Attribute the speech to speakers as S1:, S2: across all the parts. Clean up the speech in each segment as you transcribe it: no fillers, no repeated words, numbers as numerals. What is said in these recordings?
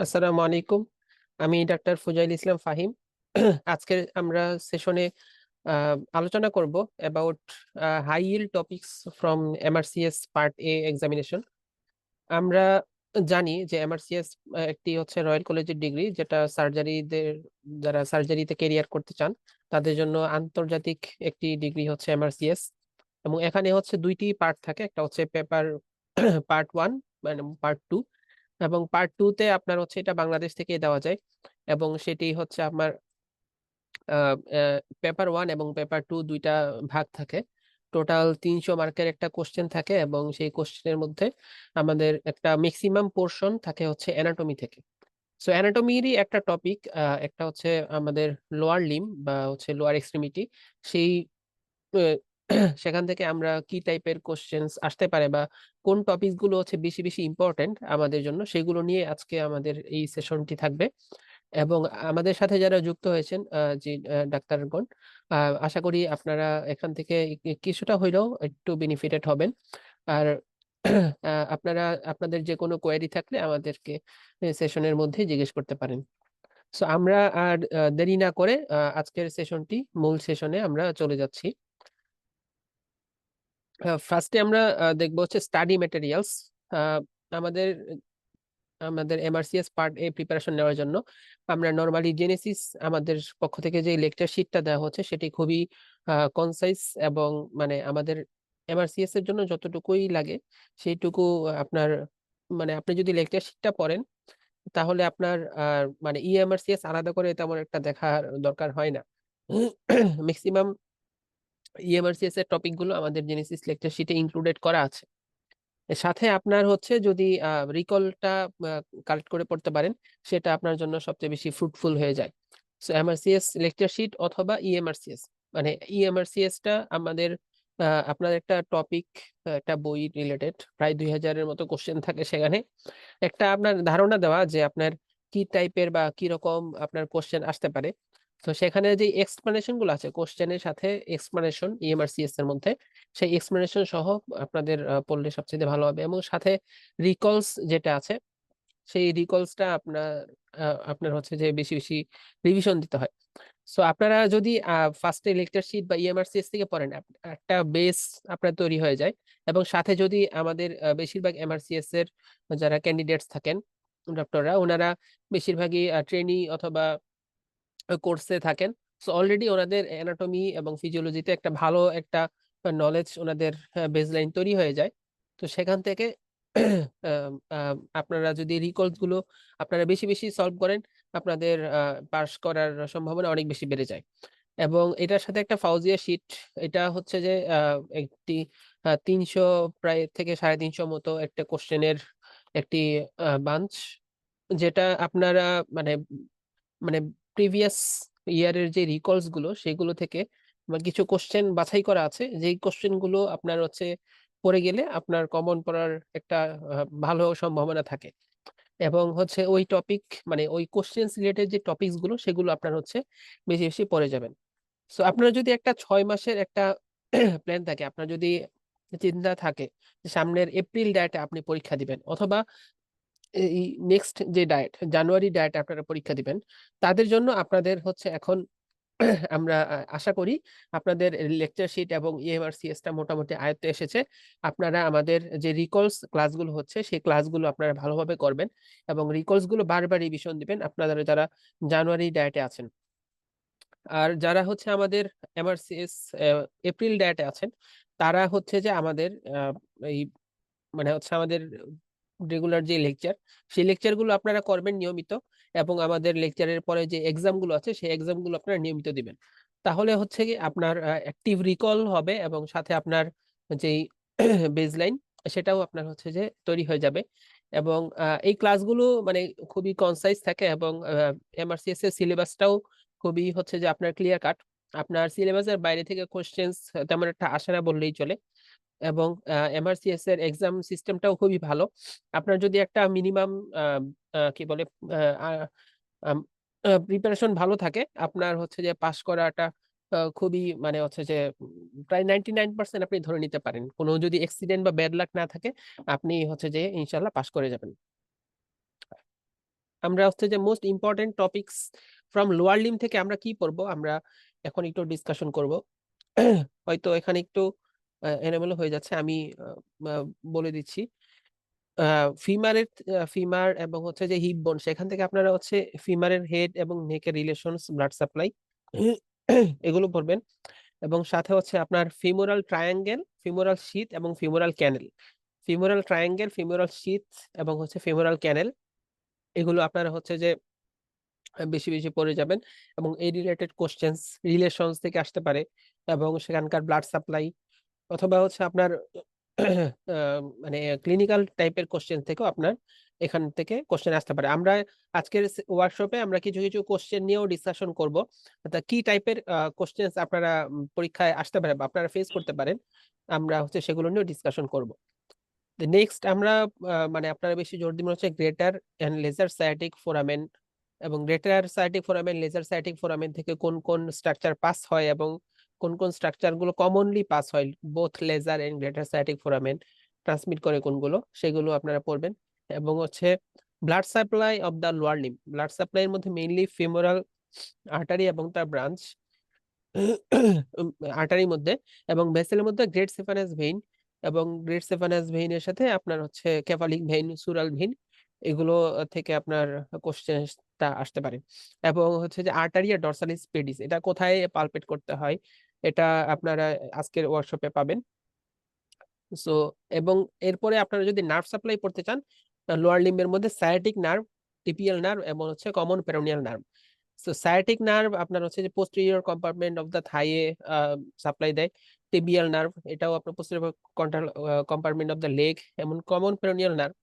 S1: আসসালামু আলাইকুম। আমি ডাক্তার ফুজাইল ইসলাম ফাহিম। আজকে আমরা সেশনে আলোচনা করব about high yield topics from MRCS part A examination. আমরা জানি যে এমআরসিএস একটি হচ্ছে রয়্যাল কলেজের ডিগ্রি, যেটা সার্জারিদের যারা সার্জারিতে কেরিয়ার করতে চান তাদের জন্য আন্তর্জাতিক একটি ডিগ্রি হচ্ছে এমআরসিএস। এবং এখানে হচ্ছে দুইটি পার্ট থাকে, একটা হচ্ছে পেপার পার্ট 1 মানে পার্ট 2, এবং পার্ট 2 তে আপনার হচ্ছে এটা বাংলাদেশ থেকে দেওয়া যায়। এবং সেটি হচ্ছে আমার পেপার 1 এবং পেপার 2 দুইটা ভাগ থাকে। টোটাল 300 মার্কের একটা কোশ্চেন থাকে, এবং সেই কোশ্চেনের মধ্যে আমাদের একটা ম্যাক্সিমাম পোর্শন থাকে হচ্ছে অ্যানাটমি থেকে। সো অ্যানাটমিরই একটা টপিক, একটা হচ্ছে আমাদের লোয়ার লিম বা হচ্ছে লোয়ার এক্সট্রিমিটি। সেই আহ, সেখান থেকে আমরা কি টাইপের কোশ্চেন্স আসতে পারে বা কোন টপিক গুলো হচ্ছে বেশি বেশি ইম্পর্টেন্ট আমাদের জন্য, সেগুলো নিয়ে আজকে আমাদের এই সেশনটি থাকবে। এবং আমাদের সাথে যারা যুক্ত হয়েছেন যে ডাক্তারগণ, আশা করি আপনারা এখান থেকে কিছুটা হইলেও একটু বেনিফিটেড হবেন। আর আপনারা আপনাদের যে কোনো কোয়েরি থাকলে আমাদেরকে সেশনের মধ্যে জিজ্ঞেস করতে পারেন। সো আমরা আর দেরি না করে আজকের সেশনটি মূল সেশনে আমরা চলে যাচ্ছি। ফার্স্টে আমরা দেখবো হচ্ছে স্টাডি ম্যাটেরিয়ালস। আমাদের আমাদের এমআরসিএস পার্ট এ প্রিপারেশন নেওয়ার জন্য আমরা নরমালি জেনেসিস আমাদের পক্ষ থেকে যে লেকচার শিটটা দেওয়া হচ্ছে সেটি খুবই কনসাইজ, এবং মানে আমাদের এমআরসিএস এর জন্য যতটুকুই লাগে সেইটুকু আপনার, মানে আপনি যদি লেকচার শিটটা পড়েন তাহলে আপনার মানে ইএমআরসিএস আলাদা করে তেমন একটা দেখার দরকার হয় না। ম্যাক্সিমাম ইএমআরসিএস এর টপিক গুলো আমাদের জেনেসিস লেকচার শিটে ইনক্লুডেড করা আছে। এর সাথে আপনার হচ্ছে যদি রিকলটা কালেক্ট করে পড়তে পারেন, সেটা আপনার জন্য সবচেয়ে বেশি ফ্রুটফুল হয়ে যায়। সো এমআরসিএস লেকচার শিট অথবা ইএমআরসিএস, মানে ইএমআরসিএস টা আমাদের আপনার একটা টপিক, একটা বই রিলেটেড প্রায় 2000-এর মতো কোশ্চেন থাকে সেখানে। একটা আপনার ধারণা দেওয়া যে আপনার কি টাইপের বা কি রকম আপনার কোশ্চেন আসতে পারে। তো সেখানে যে এক্সপ্লানেশন গুলো আছে কোশ্চেনের সাথে, এক্সপ্লানেশন ইএমআরসিএস এর মধ্যে, সেই এক্সপ্লেনেশন সহ আপনাদের পড়লে সবচেয়ে ভালো হবে। এবং সাথে রিকলস যেটা আছে, সেই রিকলসটা আপনার আপনার হচ্ছে যে বেশি বেশি রিভিশন দিতে হয়। সো আপনারা যদি ফার্স্টে লেকচার শিট বা ইএমআরসিএস থেকে পড়েন, একটা বেস আপনার তৈরি হয়ে যায়। এবং সাথে যদি আমাদের বেশিরভাগ এমআরসিএস এর যারা ক্যান্ডিডেটস থাকেন, ডক্টররা, ওনারা বেশিরভাগই ট্রেনি অথবা কোর্সে থাকেন। সো অলরেডি ওনাদের অ্যানাটমি এবং ফিজিওলজিতে একটা ভালো একটা নলেজ, ওনাদের বেসলাইন তৈরি হয়ে যায়। তো সেখান থেকে আপনারা যদি রিকলস গুলো আপনারা বেশি বেশি সলভ করেন, আপনাদের পাস করার সম্ভাবনা অনেক বেশি বেড়ে যায়। এবং এটার সাথে একটা ফাউজিয়া শীট, এটা হচ্ছে যে একটি 300 প্রায় থেকে 350 মতো একটা কোশ্চেনের একটি বাঞ্চ, যেটা আপনারা মানে মানে প্রিভিয়াস ইয়ারের যে রিকলস গুলো সেগুলো থেকে কিছু কোশ্চেন বাছাই করা আছে, যেই কোশ্চেন গুলো আপনার হচ্ছে পড়ে গেলে আপনার কমন পড়ার একটা ভালো সম্ভাবনা থাকে। এবং হচ্ছে ওই টপিক, মানে ওই কোশ্চেন রিলেটেড যে টপিকস গুলো সেগুলো আপনার হচ্ছে বেশি বেশি পড়ে যাবেন। সো আপনার যদি একটা 6 মাসের একটা প্ল্যান থাকে, আপনার যদি চিন্তা থাকে যে সামনের এপ্রিল ডায়েটে আপনি পরীক্ষা দিবেন, অথবা এই নেক্সট যে ডায়েট জানুয়ারি ডায়েটে আপনারা পরীক্ষা দিবেন, তাদের জন্য আপনাদের হচ্ছে এখন আমরা আশা করি আপনাদের লেকচার শিট এবং ইএমআরসিএস টা মোটামুটি আয়ত্তে এসেছে। আপনারা আমাদের যে রিকলস ক্লাসগুলো হচ্ছে সেই ক্লাসগুলো আপনারা ভালোভাবে করবেন, এবং রিকলস গুলো বারবার রিভিশন দিবেন আপনারা যারা জানুয়ারি ডায়েটে আছেন। আর যারা হচ্ছে আমাদের এমআরসিএস এপ্রিল ডায়েটে আছেন, তারা হচ্ছে যে আমাদের এই মানে হচ্ছে আমাদের রেগুলার যে লেকচার, সেই লেকচার গুলো আপনারা করবেন নিয়মিত। এবং আমাদের লেকচারের পরে যে এক্সাম গুলো আছে সেই এক্সাম গুলো আপনারা নিয়মিত দিবেন। তাহলে হচ্ছে কি আপনার অ্যাক্টিভ রিকল হবে, এবং সাথে আপনার যেই বেসলাইন সেটাও আপনার হচ্ছে যে তৈরি হয়ে যাবে। এবং এই ক্লাসগুলো মানে খুবই কনসাইজ থাকে, এবং এমআরসিএস এর সিলেবাসটাও খুবই হচ্ছে যে আপনার ক্লিয়ার কাট। আপনার সিলেবাসের বাইরে থেকে কোশ্চেন্স তেমন একটা আসে না বললেই চলে। এবং এমআরসিএস এর এক্সাম সিস্টেমটাও খুবই ভালো। আপনার যদি একটা মিনিমাম কি বলে প্রিপারেশন ভালো থাকে, আপনার হচ্ছে যে পাশ করাটা খুবই মানে হচ্ছে যে প্রায় 99% আপনি ধরে নিতে পারেন, কোনো যদি অ্যাক্সিডেন্ট বা ব্যাড লাক না থাকে, আপনি হচ্ছে যে ইনশাল্লাহ পাশ করে যাবেন। আমরা হচ্ছে যে most important topics from lower limb থেকে আমরা কি পড়বো আমরা এখন একটু ডিসকাশন করব। হয়তো এখানে একটু এলোমেলো হয়ে যাচ্ছে, আমি বলে দিচ্ছি। ফিমারের ফিমার এবং হচ্ছে যে হিপ বোন, সেখান থেকে আপনারা হচ্ছে ফিমারের হেড এবং নেকের রিলেশনস, ব্লাড সাপ্লাই এগুলো পড়বেন। এবং সাথে হচ্ছে আপনার ফিমোরাল ট্রায়াঙ্গেল, ফিমোরাল শীথ এবং ফিমোরাল ক্যানেল। ফিমোরাল ট্রায়াঙ্গেল, ফিমোরাল শীথ এবং হচ্ছে ফিমোরাল ক্যানেল, এগুলো আপনারা হচ্ছে যে বেশি বেশি পড়ে যাবেন। এবং এই রিলেটেড কোশ্চেন্স রিলেশনস থেকে আসতে পারে, এবং সেখানকার ব্লাড সাপ্লাই অথবা হচ্ছে আপনার মানে ক্লিনিক্যাল টাইপের কোশ্চেন থেকেও আপনার এখান থেকে কোশ্চেন আসতে পারে। আমরা আজকের ওয়ার্কশপে আমরা কিছু কিছু কোশ্চেন নিয়েও ডিসকাশন করব, অর্থাৎ কি টাইপের কোশ্চেন্স আপনারা পরীক্ষায় আসতে পারে বা আপনারা ফেস করতে পারেন, আমরা হচ্ছে সেগুলো নিয়েও ডিসকাশন করব। নেক্সট আমরা মানে আপনারা বেশি জোর দিবেন হচ্ছে greater and lesser sciatic foramen, এবং greater sciatic foramen, lesser sciatic foramen থেকে কোন কোন স্ট্রাকচার পাস হয় এবং কোন কোন স্ট্রাকচার গুলো কমনলি পাস হয়, both lesser and greater sciatic foramen transmit করে কোনগুলো, সেগুলো আপনারা পড়বেন। এবং হচ্ছে blood supply of the lower limb, blood supply এর মধ্যে মেইনলি ফিমোরাল আর্টারি এবং তার ব্রাঞ্চ আর্টারির মধ্যে, এবং ভেসেলের মধ্যে গ্রেট সেফানাস ভেইন, এবং গ্রেট সেফানাস ভেইনের সাথে আপনার হচ্ছে কেফালিক ভেইন, সুরাল ভেইন, এগুলো থেকে আপনার কোশ্চেনটা আসতে পারে। এবং হচ্ছে যে আর্টারিয়া ডরসালিস পেডিস, এটা কোথায় পালপেট করতে হয়, এটা আপনারা আজকের ওয়ার্কশপে পাবেন। সো এবং এরপরে আপনারা যদি নার্ভ সাপ্লাই পড়তে চান, লোয়ার লিম্বের মধ্যে সায়াটিক নার্ভ, টিপিয়াল নার্ভ এবং হচ্ছে common peroneal nerve. So sciatic nerve আপনার হচ্ছে যে পোস্টেরিয়র কম্পার্টমেন্ট অফ দ্য থাইয়ে সাপ্লাই দেয়। টিবিয়াল নার্ভ এটাও আপনার posterior compartment of the leg. এমন কমন পেরোনিয়াল নার্ভ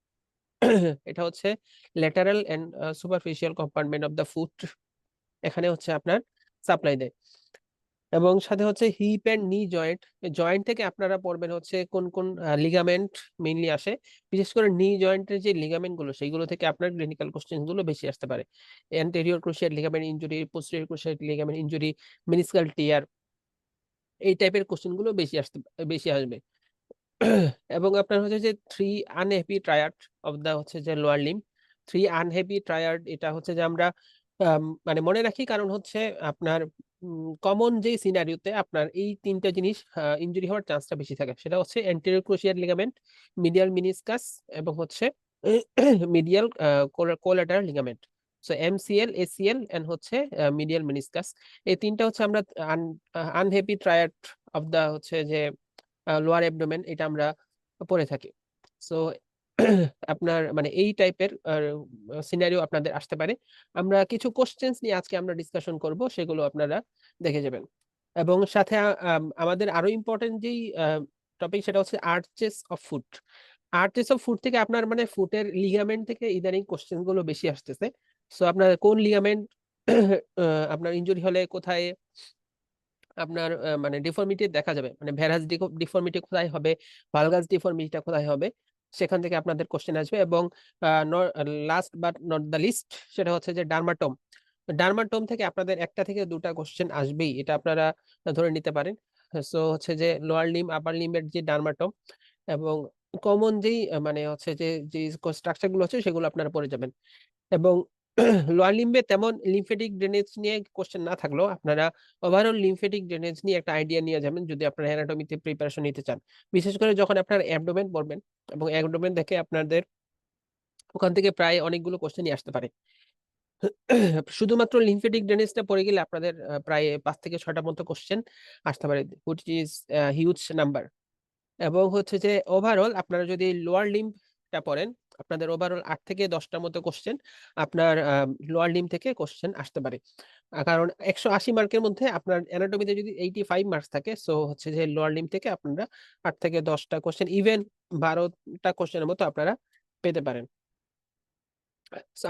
S1: এটা হচ্ছে lateral and superficial compartment of the foot, এখানে হচ্ছে আপনার সাপ্লাই দেয়। এবং সাথে হচ্ছে hip and knee joint, joint থেকে আপনারা পড়বেন হচ্ছে কোন কোন লিগামেন্ট মেইনলি আসে, বিশেষ করে নি জয়েন্টের যে লিগামেন্ট গুলো সেগুলো থেকে আপনার ক্লিনিক্যাল কোশ্চেন গুলো বেশি আসতে পারে। Anterior cruciate ligament injury, posterior cruciate ligament injury, meniscal tear, এই টাইপের কোশ্চেন গুলো বেশি আসবে। এবং আপনার হচ্ছে যে three unhappy triad of the হচ্ছে যে lower limb, three unhappy triad, এটা হচ্ছে যে আমরা মানে মনে রাখি, কারণ হচ্ছে আপনার কমন যে সিনারিওতে আপনার এই তিনটা জিনিস ইনজুরি হওয়ার চান্সটা বেশি থাকে, সেটা হচ্ছে anterior cruciate ligament, medial meniscus এবং হচ্ছে medial collateral ligament. So MCL, ACL and হচ্ছে মিডিয়াল মিনিসকাস, এই তিনটা হচ্ছে আমরা আনহ্যাপি ট্রায়াড অফ দা হচ্ছে যে লোয়ার অ্যাবডোমেন, এটা আমরা পড়ে থাকি। সো আপনার মানে এই টাইপের সিনারিও আপনাদের আসতে পারে। আমরা কিছু কোশ্চেন্স নিয়ে আজকে আমরা ডিসকাশন করব, সেগুলো আপনারা দেখে যাবেন। এবং সাথে আমাদের আরো ইম্পর্টেন্ট যেই টপিক, সেটা হচ্ছে arches of foot. Arches of foot থেকে আপনার মানে ফুটের লিগামেন্ট থেকে ইদানিং কোশ্চেন গুলো বেশি আসতেছে। সো আপনার কোন লিগামেন্ট আপনার ইনজুরি হলে কোথায় আপনার মানে ডিফর্মিটি দেখা যাবে, মানে ভ্যারাস ডিফর্মিটি কোথায় হবে, ভালগাস ডিফর্মিটিটা কোথায় হবে, সেখান থেকে আপনাদের কোশ্চেন আসবে। এবং last but not the least, সেটা হচ্ছে যে ডার্মাটোম। ডার্মাটোম থেকে আপনাদের একটা থেকে দুটা কোশ্চেন আসবেই, এটা আপনারা ধরে নিতে পারেন। সো হচ্ছে যে লোয়ার লিম্ব আপার লিম্বের যে ডার্মাটোম, এবং কমন যেই মানে হচ্ছে যে যে স্ট্রাকচার গুলো হচ্ছে সেগুলো আপনারা পড়ে যাবেন। এবং লোয়ার লিম্বে তেমন লিম্ফেটিক ড্রেনেজ নিয়ে কোশ্চেন না থাকলেও আপনারা ওভারঅল লিম্ফেটিক ড্রেনেজ নিয়ে একটা আইডিয়া নিয়ে যাবেন যদি আপনারা অ্যানাটমিতে প্রিপারেশন নিতে চান, বিশেষ করে যখন আপনার অ্যাবডোমেন পড়বেন। এবং অ্যাবডোমেন দেখে আপনাদের ওখান থেকে প্রায় অনেকগুলো কোশ্চেনই আসতে পারে। শুধুমাত্র লিম্ফেটিক ড্রেনেজটা পড়ে গেলে আপনাদের প্রায় 5 থেকে 6টা মতো কোশ্চেন আসতে পারে, হুইচ ইজ হিউজ নাম্বার। এবং হচ্ছে যে ওভারঅল আপনারা যদি লোয়ার লিম্বটা পড়েন, আপনাদের ওভারঅল 8 থেকে 10টার মতো কোশ্চেন আপনার লোয়ার লিম্ব থেকে কোশ্চেন আসতে পারে। কারণ 180 মার্কের মধ্যে আপনার অ্যানাটমিতে যদি 85 মার্কস থাকে, সো হচ্ছে যে লোয়ার লিম্ব থেকে আপনারা 8 থেকে 10টা কোশ্চেন, ইভেন 12টা কোশ্চেনের মতো আপনারা পেতে পারেন।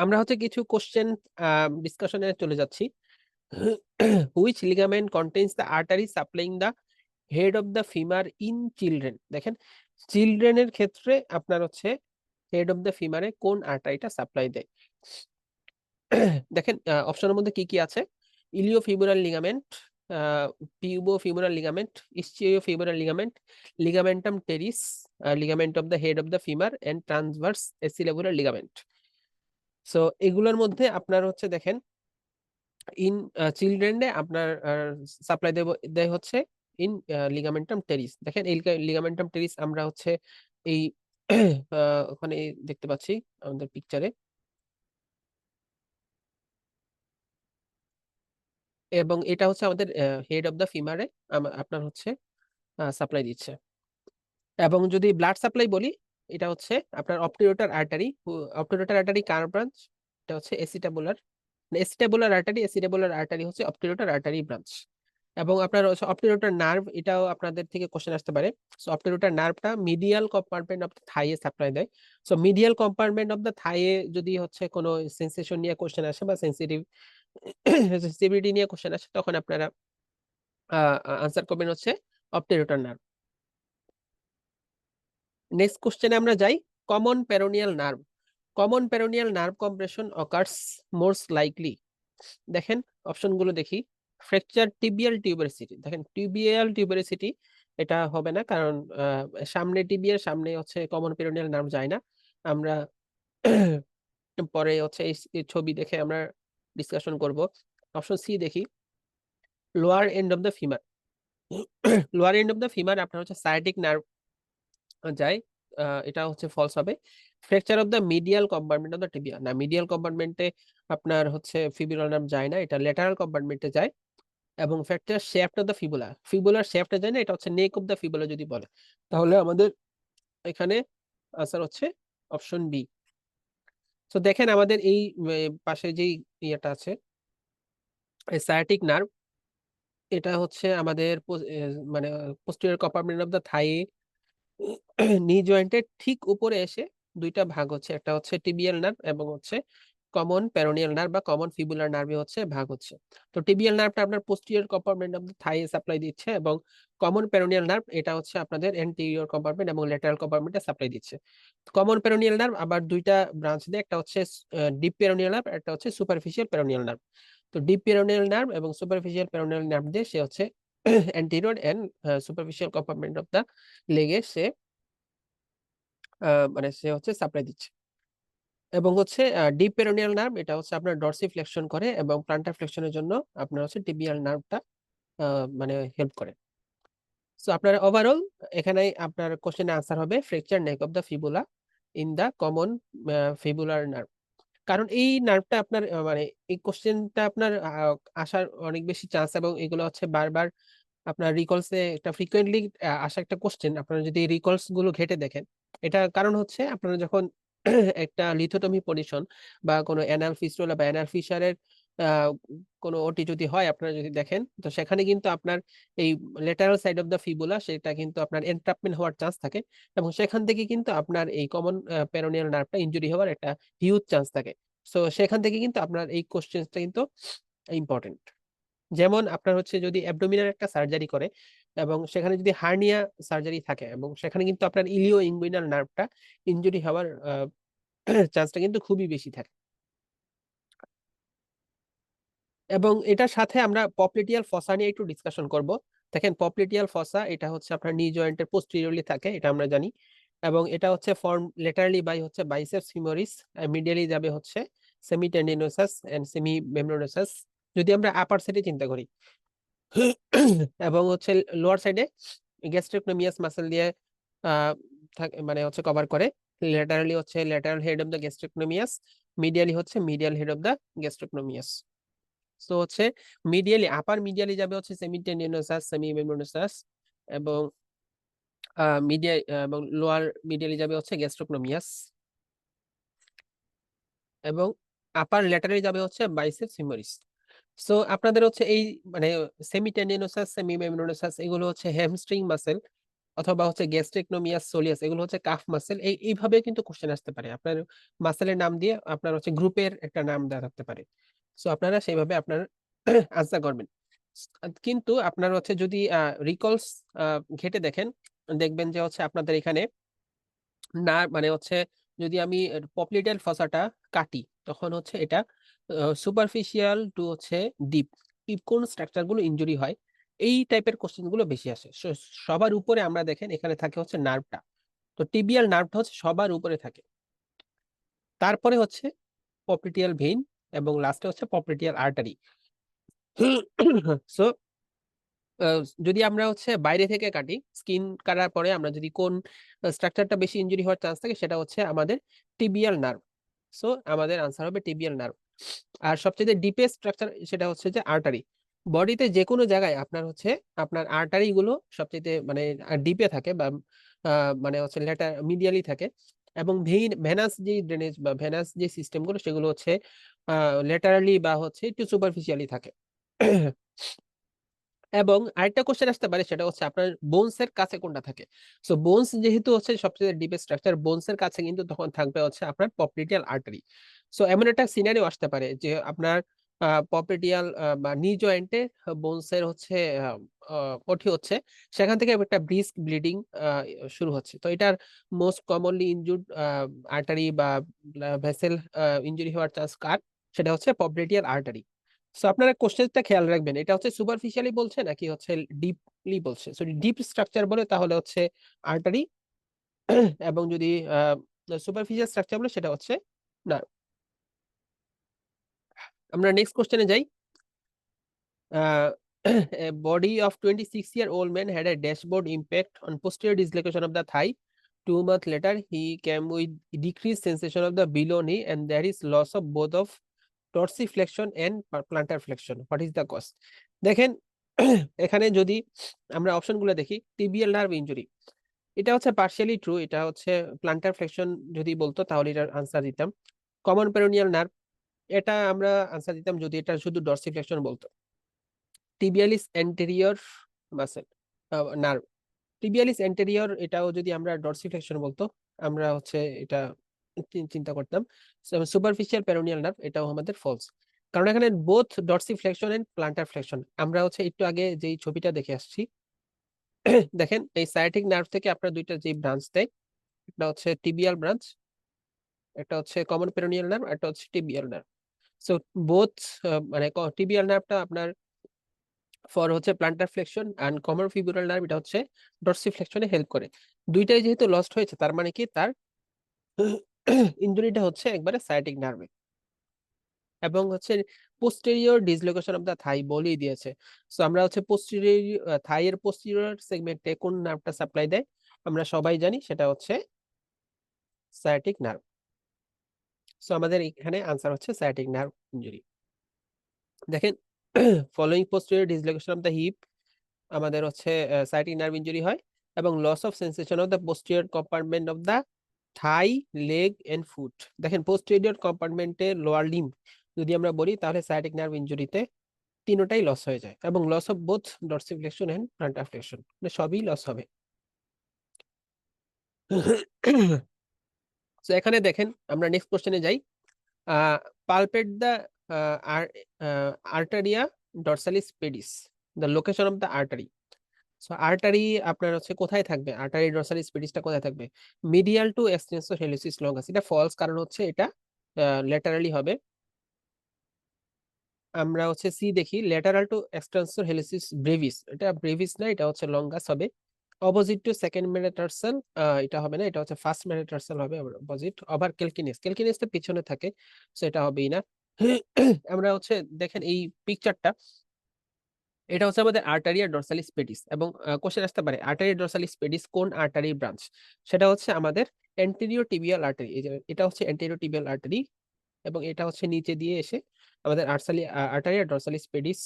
S1: আমরা হচ্ছে কিছু কোশ্চেন ডিসকাশনে চলে যাচ্ছি। Which ligament contains the artery supplying the head of the femur in children. দেখেন চিলড্রেনের ক্ষেত্রে আপনার হচ্ছে হেড অফ দ্য ফিমারে কোন আর্টারিটা সাপ্লাই দেয়। দেখেন অপশনের মধ্যে কি কি আছে, iliofemoral ligament, pubofemoral ligament, ischiofemoral ligament, ligamentum teres, ligament of the head of the femur and transverse acetabular ligament. So এগুলোর মধ্যে আপনার হচ্ছে দেখেন ইন চিলড্রেনে আপনার সাপ্লাই দেয় হচ্ছে ইন লিগামেন্টাম টেরিস। দেখেন এই লিগামেন্টাম টেরিস আমরা হচ্ছে এই ওখানে দেখতে পাচ্ছি আমাদের পিকচারে, এবং এটা হচ্ছে আমাদের হেড অফ দ্য ফিমারে আপনার হচ্ছে সাপ্লাই দিচ্ছে। এবং যদি ব্লাড সাপ্লাই বলি, এটা হচ্ছে আপনার অপ্টিরোটার আর্টারি। অপ্টিরোটার আর্টারি কার ব্রাঞ্চ? এটা হচ্ছে এসিটাবুলার, এসিটাবুলার আর্টারি। এসিটাবুলার আর্টারি হচ্ছে অপ্টিরোটার আর্টারি ব্রাঞ্চ। এবং আপনার অপ্টিরোটার নার্ভ, এটাও আপনাদের থেকে কোশ্চেন আসতে পারে। সো অপ্টিরোটার নার্ভটা মিডিয়াল কম্পার্টমেন্ট অফ দ্য থাইয়ে সাপ্লাই দেয়। So medial compartment of the থাইয়ে যদি হচ্ছে কোনো সেন্সেশন নিয়ে কোশ্চেন আসে বা সেন্সিটিভিটি নিয়ে কোশ্চেন আসে, তখন আপনারা আনসার করবেন হচ্ছে অপ্টিরোটার নার্ভ। নেক্সট কোশ্চেনে আমরা যাই, common peroneal nerve. Common peroneal nerve compression occurs most likely. দেখেন অপশনগুলো দেখি। ফ্র্যাকচার টিবিয়াল টিউবারসিটি, দেখেন টিবিয়াল টিউবারসিটি এটা হবে না, কারণ সামনে টিবিয়ার সামনে হচ্ছে কমন পেরোনিয়াল নার্ভ যায় না। আমরা পরে হচ্ছে এই ছবি দেখে আমরা ডিসকাশন করব। অপশন সি দেখি, lower end of the femur. Lower end of the femur আপনার হচ্ছে সায়াটিক নার্ভ যায়, এটা হচ্ছে ফলস হবে। Fracture of the medial compartment of the tibia, না মিডিয়াল কম্পার্টমেন্টে আপনার হচ্ছে ফিবুলার নার্ভ যায় না, এটা ল্যাটারাল কম্পার্টমেন্টে যায়। এবং fracture shaft of the fibula, ফিবুলার শ্যাফটে যায় না, এটা হচ্ছে নেক অফ দ্য ফিবুলা যদি বলে, তাহলে আমাদের এখানে আনসার হচ্ছে অপশন বি। তো দেখেন আমাদের এই পাশে যেই ইয়েটা আছে সায়াটিক নার্ভ, এটা হচ্ছে আমাদের মানে পোস্টেরিয়র কম্পার্টমেন্ট অফ দ্য থাই নি জয়েন্টের ঠিক উপরে এসে দুইটা ভাগ হচ্ছে, একটা হচ্ছে টিবিয়াল নার্ভ এবং হচ্ছে কমন পেরোনিয়াল নার্ভ বা কমন ফিবুলার নার্ভে হচ্ছে ভাগ হচ্ছে। তো টিবিয়াল নার্ভটা আপনার posterior compartment of the Thai supply দিচ্ছে, এবং কমন পেরোনিয়াল নার্ভ এটা হচ্ছে আপনাদের এন্টেরিয়র কম্পার্টমেন্ট এবং ল্যাটারাল কম্পার্টমেন্টে সাপ্লাই দিচ্ছে। কমন পেরোনিয়াল নার্ভ আবার দুইটা ব্রাঞ্চ দিয়ে, একটা হচ্ছে ডিপ পেরোনিয়াল নার্ভ, একটা হচ্ছে সুপারফিশিয়াল পেরোনিয়াল নার্ভ। তো ডিপ পেরোনিয়াল নার্ভ এবং সুপারফিশিয়াল পেরোনিয়াল নার্ভ দিয়ে সে হচ্ছে anterior and superficial compartment of the লেগে সে মানে সে হচ্ছে সাপ্লাই দিচ্ছে। এবং হচ্ছে ডিপ পেরোনিয়াল নার্ভ এটা হচ্ছে আপনার ডরসি ফ্লেকশন করে, এবং প্লান্টার ফ্লেকশনের জন্য আপনার হচ্ছে টিবিয়াল নার্ভটা মানে হেল্প করে। সো আপনার ওভারঅল এখানে আপনার কোশ্চেনের আনসার হবে fracture neck of the fibula in the common fibular nerve. কারণ এই নার্ভটা আপনার মানে এই কোশ্চেনটা আপনার আসার অনেক বেশি চান্স, এবং এগুলো হচ্ছে বারবার আপনার রিকলসে একটা ফ্রিকোয়েন্টলি আসা একটা কোশ্চেন। আপনারা যদি রিকলস গুলো ঘেটে দেখেন, এটা কারণ হচ্ছে আপনারা যখন একটা লিথোটমি পজিশন বা কোনো অ্যানাল ফিস্টুলা বা অ্যানাল ফিশারের কোনো ওটি যদি হয়, আপনারা যদি দেখেন, তো সেখানে কিন্তু আপনার এই lateral side of the fibula সেটা কিন্তু আপনার এনট্রাপমেন্ট হওয়ার চান্স থাকে, এবং সেখান থেকে কিন্তু আপনার এই কমন পেরোনিয়াল নার্ভটা ইনজুরি হওয়ার একটা হিউজ চান্স থাকে। সো সেখান থেকে কিন্তু আপনার এই কোশ্চেনটা কিন্তু ইম্পর্টেন্ট। যেমন আপনার হচ্ছে যদি অ্যাবডোমিনাল একটা সার্জারি করে এবং সেখানে যদি হার্নিয়া সার্জারি থাকে, এবং সেখানে কিন্তু আপনার ইলিও ইঙ্গুইনাল নার্ভটা ইনজুরি হওয়ার চান্সটা কিন্তু খুবই বেশি থাকে। এবং এটার সাথে আমরা পপ্লিটিয়াল ফসা নিয়ে একটু ডিসকাশন করব। দেখেন পপ্লিটিয়াল ফসা এটা হচ্ছে আপনার নি জয়েন্টের পোস্টেরিয়রলি থাকে, এটা আমরা জানি। এবং এটা হচ্ছে ফর্ম লেটারালি বাই হচ্ছে বাইসেপস ফিমোরিস, মিডিয়ালি যাবে হচ্ছে semi tendinosus and semi membranosus, যদি আমরা আপার সাইডে চিন্তা করি। এবং হচ্ছে লোয়ার সাইডে গ্যাস্ট্রিকনোমিয়াস মাসেল দিয়ে মানে হচ্ছে কভার করে। ল্যাটারালি হচ্ছে lateral head of the gastrocnemius, medially হচ্ছে medial head of the gastrocnemius. So হচ্ছে মিডিয়ালি আপার মিডিয়ালি যাবে হচ্ছে সেমিটেন্ডিনোসাস সেমি মেমব্রেনোসাস, এবং মিডিয়া এবং লোয়ার মিডিয়ালি যাবে হচ্ছে গ্যাস্ট্রোকনোমিয়াস, এবং আপার ল্যাটারালি যাবে হচ্ছে বাইসেপস ফিমোরিস। সো আপনাদের হচ্ছে এই মানে সেমিটেন্ডিনোসাস সেমি মেমব্রেনোসাস এগুলো হচ্ছে হ্যামস্ট্রিং মাসেল, অথবা হচ্ছে গ্যাস্ট্রিকনোমিয়াস সোলিয়াস এগুলো হচ্ছে কাফ মাসেল। এইভাবে কিন্তু কোশ্চেন আসতে পারে, আপনার মাসেলের নাম দিয়ে আপনার হচ্ছে গ্রুপের একটা নাম দেওয়া থাকতে পারে। সো আপনারা সেইভাবে আপনার আনসার করবেন। কিন্তু আপনার হচ্ছে যদি রিকলস ঘেটে দেখেন, দেখবেন যে হচ্ছে আপনাদের এখানে না মানে হচ্ছে যদি আমি পপলিটের ফসাটা কাটি, তখন হচ্ছে এটা সুপারফিশিয়াল টু হচ্ছে ডিপ, কোন স্ট্রাকচার গুলো ইনজুরি হয়, এই টাইপের কোশ্চেন গুলো বেশি আসে। সবার উপরে আমরা দেখেন এখানে থাকে হচ্ছে নার্ভটা, তো টিবিয়াল নার্ভটা হচ্ছে সবার উপরে থাকে। তারপরে হচ্ছে পপলিটিয়াল ভেইন এবং লাস্টে হচ্ছে পপলিটিয়াল আর্টারি। সো যদি আমরা হচ্ছে বাইরে থেকে কাটি, স্কিন কাটার পরে আমরা যদি কোন স্ট্রাকচারটা বেশি ইনজুরি হওয়ার চান্স থাকে সেটা হচ্ছে আমাদের টিবিয়াল নার্ভ। সো আমাদের আনসার হবে টিবিয়াল নার্ভ। আর সবচেয়ে ডিপেস্ট স্ট্রাকচার সেটা হচ্ছে যে আর্টারি। বডিতে যে কোনো জায়গায় আপনার হচ্ছে আপনার আর্টারি গুলো সবচেয়ে মানে ডিপে থাকে বা মানে হচ্ছে লেটার মিডিয়ালি থাকে, এবং ভেনাস যে ড্রেনেজ বা ভেনাস যে সিস্টেম গুলো সেগুলো হচ্ছে লেটারালি বা হচ্ছে একটু সুপারফিশিয়ালি থাকে। এবং আরেকটা কোশ্চেন আসতে পারে সেটা হচ্ছে আপনার বোনস এর কাছে কোনটা থাকে। সো বোনস যেহেতু হচ্ছে সবচেয়ে ডিপেস্ট স্ট্রাকচার, বোনস এর কাছে কিন্তু তখন থাকবে হচ্ছে আপনার পপলিটিয়াল আর্টারি। সো এমন একটা সিনারিও আসতে পারে যে আপনার পপলিটিয়াল বা নি জয়েন্টে বোনস এর হচ্ছে ওঠি হচ্ছে, সেখান থেকে একটা ব্রিস্ক ব্লিডিং শুরু হচ্ছে। তো এটার মোস্ট কমনলি ইনজুর্ড আর্টারি বা ভেসেল ইনজুরি হওয়ার চান্স কার, সেটা হচ্ছে পপলিটিয়াল আর্টারি। সো আপনারা কোশ্চেনটা খেয়াল রাখবেন, এটা হচ্ছে সুপারফিশিয়ালি বলছে নাকি হচ্ছে ডিপলি বলছে। সো ডিপ স্ট্রাকচার বলে তাহলে হচ্ছে আর্টারি, এবং যদি সুপারফিশিয়াল স্ট্রাকচার বলে সেটা হচ্ছে না। আমরা নেক্সট কোশ্চেনে যাই। A body of 26-year-old man had a dashboard impact on posterior dislocation of the thigh. 2 months later, he came with decreased sensation of the below knee, and there is loss of both of dorsiflexion and plantar flexion. What is the cause? দেখেন, এখানে যদি আমরা অপশনগুলো দেখি, tibial nerve injury, এটা হচ্ছে partially true. এটা হচ্ছে প্লান্টার ফ্লেকশন যদি বলতো তাহলে এটার আনসার দিতাম। কমন পেরোনিয়াল নার্ভ, এটা আমরা আনসার দিতাম যদি এটা শুধু ডরসিফ্লেকশন বলতো। টিবিয়ালিস অ্যান্টেরিয়র মাসেল নার্ভ, টিবিয়ালিস অ্যান্টেরিয়র এটাও যদি আমরা ডরসিফ্লেকশন বলতো আমরা হচ্ছে এটা চিন্তা করতাম। সুপারফিশিয়াল পেরোনিয়াল নার্ভ, এটাও আমাদের ফলস, কারণ এখানে both dorsiflexion and plantar flexion. আমরা হচ্ছে একটু আগে যেই ছবিটা দেখে আসছি, দেখেন এই সায়াটিক নার্ভ থেকে আপনার দুইটা যে ব্রাঞ্চ দেয়, একটা হচ্ছে টিবিয়াল ব্রাঞ্চ, একটা হচ্ছে কমন পেরোনিয়াল নার্ভ, একটা হচ্ছে টিবিয়াল নার্ভ। সো বোথ মানে টিবিয়াল নার্ভটা আপনার ফর হচ্ছে plantar flexion and common fibular nerve এটা হচ্ছে ডরসিফ্লেকশনে হেল্প করে। দুইটাই যেহেতু লস্ট হয়েছে তার মানে কি তার ইনজুরিটা হচ্ছে একবারে সায়াটিক নার্ভে। এবং হচ্ছে পোস্টেরিয়র ডিসলোকেশন অফ দা থাই বলেই দিয়েছে। সো আমরা হচ্ছে পোস্টেরিয়র থাই এর পোস্টেরিয়র সেগমেন্টে কোন নার্ভটা সাপ্লাই দেয় আমরা সবাই জানি, সেটা হচ্ছে সায়াটিক নার্ভ। সো আমাদের এখানে আনসার হচ্ছে সায়াটিক নার্ভ ইনজুরি। দেখেন, following posterior dislocation of the hip আমাদের হচ্ছে সায়াটিক নার্ভ ইনজুরি হয়, এবং loss of sensation of the posterior compartment of the thigh, leg and foot. দেখেন পোস্টেরিয়র কম্পার্টমেন্টে লোয়ার লিম্ব যদি আমরা বলি তাহলে সায়াটিক নার্ভ ইনজুরিতে তিনটাই লস হয়ে যায়, এবং loss of both dorsiflexion and plantar flexion, মানে সবই লস হবে। তো এখানে দেখেন আমরা নেক্সট কোশ্চেনে যাই। Palpate the arteria dorsalis pedis, the location of the artery. So artery আপনার হচ্ছে কোথায় থাকবে, আর্টারি ডরসালিস পেডিসটা কোথায় থাকবে? Medial to extensor hallucis longus, এটা ফলস, কারণ হচ্ছে এটা ল্যাটারালি হবে। আমরা হচ্ছে সি দেখি, lateral to extensor hallucis brevis, এটা ব্রেভিস না, এটা হচ্ছে লঙ্গাস হবে। অপোজিট টু সেকেন্ড মেটাটার্সাল, এটা হবে না, এটা হচ্ছে ফার্স্ট মেটাটার্সাল হবে অপোজিট। আবার ক্যালকিনিস, ক্যালকিনিস তো পিছনে থাকে, সো এটা হবেই না। আমরা হচ্ছে দেখেন এই পিকচারটা, এটা হচ্ছে আমাদের আর্টারিয়া ডরসালিস পেডিস, এবং কোশ্চেন আসতে পারে আর্টারিয়া ডরসালিস পেডিস কোন আর্টারি ব্রাঞ্চ, সেটা হচ্ছে আমাদের অ্যান্টেরিয়র টিবিয়াল আর্টারি। এই যে এটা হচ্ছে অ্যান্টেরিয়র টিবিয়াল আর্টারি, এবং এটা হচ্ছে নিচে দিয়ে এসে আমাদের আর্টারিয়া ডরসালিস পেডিস,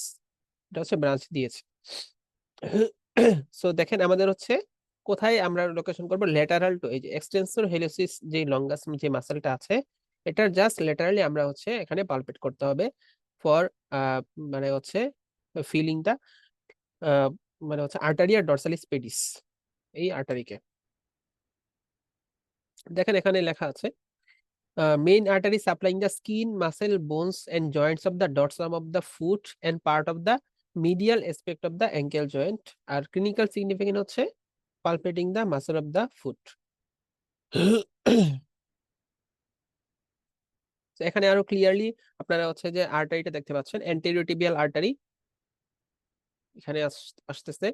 S1: এটা হচ্ছে ব্রাঞ্চ দিয়েছে। সো দেখেন আমাদের হচ্ছে কোথায় আমরা লোকেশন করব, ল্যাটারাল টু এই যে এক্সটেন্সর হেলিসিস যে লঙ্গাস যে মাসেলটা আছে, এটার জাস্ট ল্যাটারালি আমরা হচ্ছে এখানে পালপেট করতে হবে ফর মানে হচ্ছে ফিলিং দা মানে হচ্ছে আর্টারিয়া ডরসালিস পেডিস, এই আর্টারিকে। দেখেন এখানে লেখা আছে main artery supplying the skin muscle bones and joints of the dorsum of the foot and part of the medial aspect of the ankle joint. আর ক্লিনিক্যাল সিগনিফিকেন্ট হচ্ছে palpating the muscle of the foot. এখানে আরো clearly আপনারা হচ্ছে যে আর্টারিটা দেখতে পাচ্ছেন, anterior tibial artery এখানে আসতেছে,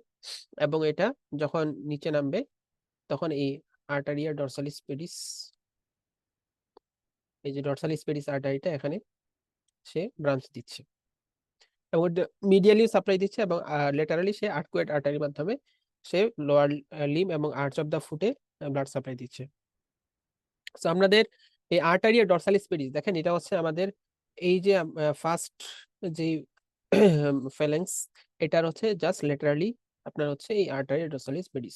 S1: এবং এটা যখন নিচে নামবে তখন এই আর্টারিয়া ডরসালিস পেডিস এই যে ডরসাল স্পেডিস আর্টারিটা এখানে সে ব্রাঞ্চ দিচ্ছে এবং মিডিয়ালি সাপ্লাই দিচ্ছে এবং লেটারালি সে আর্কুয়েট আর্টারির মাধ্যমে সে লোয়ার লিম্ব এবং আর্চ অফ দা ফুটে ব্লাড সাপ্লাই দিচ্ছে। সো আমাদের এই আর্টারি আর ডরসাল স্পেডিস দেখেন এটা হচ্ছে আমাদের এই যে ফার্স্ট যে ফ্যালেংস এটার হচ্ছে জাস্ট লেটারালি আপনার হচ্ছে এই আর্টারি আর ডরসাল স্পেডিস।